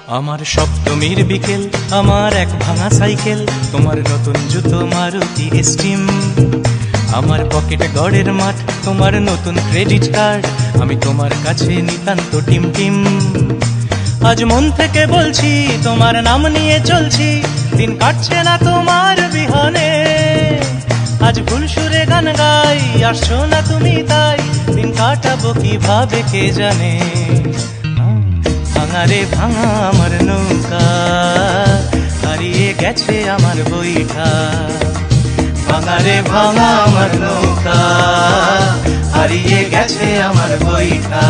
আমার সপ্তমীর বিকেল, আমার এক ভাঙা সাইকেল, তোমার নতুন জুতো মারুতি স্টিম, আমার পকেটে গড়ের মাঠ, তোমার নতুন ক্রেডিট কার্ড, আমি তোমার কাছে নিতান্ত টিম টিম। আজ মন থেকে বলছি, তোমার নাম নিয়ে চলছি, দিন কাটছে না তোমার বিহনে। আজ ভুল সুরে গান গাই, আসছো না তুমি তাই, দিন কাটাবো কিভাবে কে জানে। ভাঙা রে ভাঙা আমার নৌকা, হারিয়ে গেছে আমার বইটা। ভাঙা রে ভাঙা আমার নৌকা, হারিয়ে গেছে আমার বইটা।